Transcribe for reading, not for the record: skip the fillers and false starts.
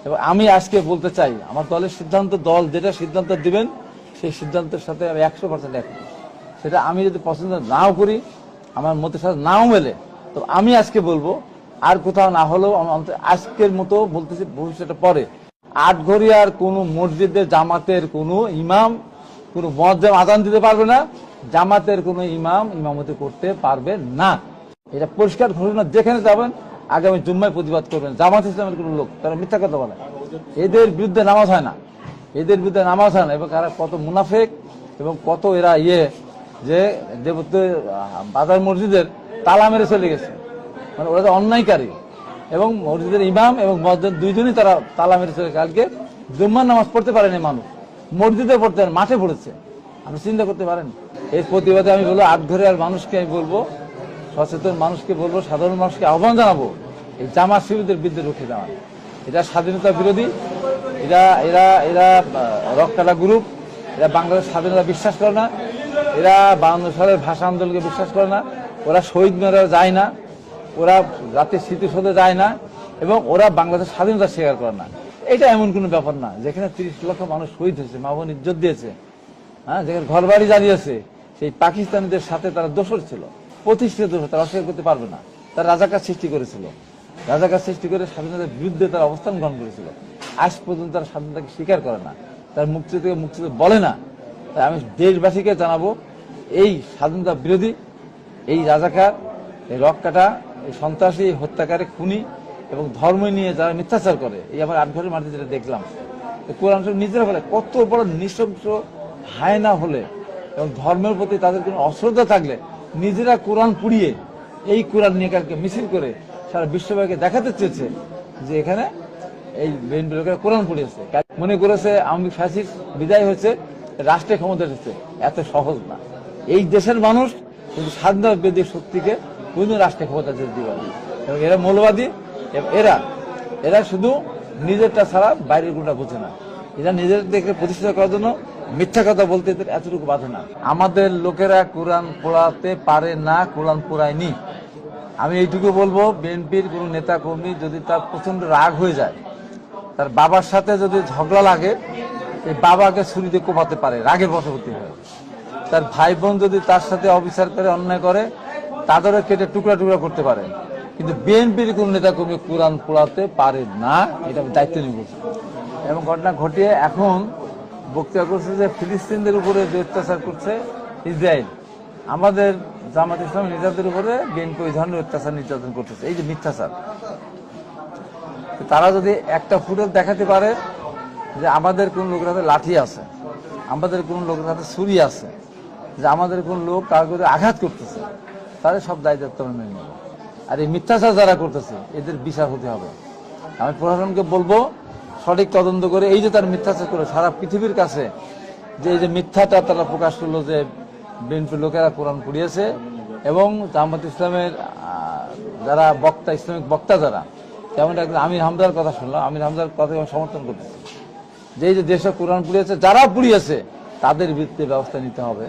এবং আমি আজকে বলতে চাই, আমার দলের সিদ্ধান্ত, দল যেটা সিদ্ধান্ত দিবেন সেই সিদ্ধান্তের সাথে আমি 100% একমত। সেটা আমি যদি পছন্দ নাও করি, আমার মতের সাথে নাও মেলে, তো আমি আজকে বলবো, আর কোথাও না হলেও আজকের মতো বলতেছি, ভবিষ্যতে পরে আটঘরিয়ার কোনো মসজিদের জামাতের কোনো ইমাম কোনো মুয়াজ্জিন আযান দিতে পারবে না, জামাতের কোনো ইমাম ইমামতি করতে পারবে না। এটা পরিষ্কার ঘোষণা। যেখানে যাবেন আগামী জুম্মায় প্রতিবাদ করবেন। জামাত ইসলামের কোনো লোক, তারা মিথ্যা কথা বলে, এদের বিরুদ্ধে নামাজ হয় না, এদের বিরুদ্ধে নামাজ হয় না। এবং এরা কত মুনাফেক এবং কত এরা যে বাজার মসজিদের তালা মেরে চলে গেছে, মানে ওরা তো অন্যায়কারী। এবং মসজিদের ইমাম এবং মুয়াজ্জিন দুইজনই তারা তালা মেরে চলে। কালকে জুম্মার নামাজ পড়তে পারেনি মানুষ, মসজিদে পড়তে মাঠে পড়েছে। আপনি চিন্তা করতে পারেন। এর প্রতিবাদে আমি বলবো, আটঘরিয়ার মানুষকে আমি বলবো, সচেতন মানুষকে বলবো, সাধারণ মানুষকে আহ্বান জানাবো, এই জামাত শিবিরদের বিরুদ্ধে রুখে দেওয়া। এটা স্বাধীনতা বিরোধী, এরা এরা এরা রক্তকাটা গ্রুপ, এরা বাংলাদেশ স্বাধীনতা বিশ্বাস করে না, এরা 52 সালের ভাষা আন্দোলনকে বিশ্বাস করে না, ওরা শহীদ মেরা যায় না, ওরা জাতির স্মৃতিসৌধে যায় না, এবং ওরা বাংলাদেশ স্বাধীনতা স্বীকার করে না। এটা এমন কোনো ব্যাপার না যেখানে 30 লক্ষ মানুষ শহীদ হয়েছে, মা বোন ইজ্জত দিয়েছে, হ্যাঁ, যেখানে ঘর বাড়ি জ্বালিয়েছে, সেই পাকিস্তানিদের সাথে তারা দোষর ছিল, প্রতিষ্ঠিত দোষর, তারা অস্বীকার করতে পারবে না। তারা রাজাকার সৃষ্টি করেছিল, রাজাকার সৃষ্টি করে স্বাধীনতার বিরুদ্ধে তারা অবস্থান গ্রহণ করেছিল। আজ পর্যন্ত তারা স্বাধীনতাকে স্বীকার করে না, তার মুক্তিযুদ্ধকে মুক্তিযুদ্ধ বলে না। তাই আমি দেশবাসীকে জানাবো, এই স্বাধীনতা বিরোধী, এই রাজাকার, এই রক্তকাটা, এই সন্ত্রাসী, হত্যাকারী, খুনি এবং ধর্ম নিয়ে যারা মিথ্যাচার করে, এই আমার আটঘরের মাটিতে যেটা দেখলাম, কোরআন নিজেরা বলে, কত বড় নৃশংস হায়না হলে এবং ধর্মের প্রতি তাদের কোনো অশ্রদ্ধা থাকলে নিজেরা কোরআন পুড়িয়ে, এই কোরআন নিয়ে কালকে মিছিল করে সারা বিশ্বব্যাপী দেখাতে চেয়েছে যে এখানে এই বিএনপি লোকেরা কোরআন পুড়িয়েছে। মনে করেছে আওয়ামী ফ্যাসিস্ট বিদায় হয়েছে, রাষ্ট্রে ক্ষমতা এসেছে। এত সহজ না। এই দেশের মানুষ কিন্তু স্বাধীনতা বিরোধী শক্তিকে কোন রাষ্ট্রে ক্ষমতা যেতে দিবে না। এবং এরা মৌলবাদী, এরা শুধু নিজেরটা ছাড়া বাইরের কোনটা বোঝে না। এরা নিজেদেরকে প্রতিষ্ঠিত করার জন্য মিথ্যা কথা বলতে এদের এতটুকু বাধে না। আমাদের লোকেরা কোরআন পড়াতে পারে না, কোরআন পড়ায়নি। আমি এইটুকু বলবো, বিএনপির কোন নেতা কর্মী যদি তার প্রচন্ড রাগ হয়ে যায়, তার বাবার সাথে যদি ঝগড়া লাগে, এই বাবাকে ছুরি দিয়ে কোপাতে পারে, রাগের বশবর্তী হয়ে। তার ভাই বোন যদি তার সাথে অবিচার করে, অন্যায় করে, তাদেরও কেটে টুকরা টুকরা করতে পারে। কিন্তু বিএনপির কোন নেতা কর্মী কোরআন পড়াতে পারে না, এটা আমি দায়িত্ব নিয়ে বলছি। এবং ঘটনা ঘটিয়ে এখন বক্তব্য করছে যে ফিলিস্তিনদের উপরে যে অত্যাচার করছে ইসরায়েল, আমাদের জামাত ইসলামী নেতাদের উপরে বিএনপি ওই ধরনের অত্যাচার নির্যাতন করতেছে। এই যে মিথ্যাচার, তারা যদি একটা ফুটেজ দেখাতে পারে যে আমাদের কোন লোকের হাতে লাঠি আছে, আমাদের কোন লোকের হাতে ছুরি আছে, যে আমাদের কোন লোক কাউকে আঘাত করতেছে, তাদের সব দায়িত্ব মেনে নেব। আর এই মিথ্যাচার যারা করতেছে এদের বিচার হতে হবে। আমি প্রশাসনকে বলবো, সঠিক তদন্ত করে, এই যে তার মিথ্যাচার করে সারা পৃথিবীর কাছে যে এই যে মিথ্যাটা তারা প্রকাশ করলো যে বিএনপির লোকেরা কোরআন পড়িয়েছে, এবং জামাত ইসলামের যারা বক্তা, ইসলামিক বক্তা যারা, যেমন একজন আমির হামজার কথা শুনলাম, আমির হামজার কথা সমর্থন করতেছে যে এই যে দেশে কোরআন পুড়িয়েছে, যারা পুড়িয়েছে তাদের বিরুদ্ধে ব্যবস্থা নিতে হবে।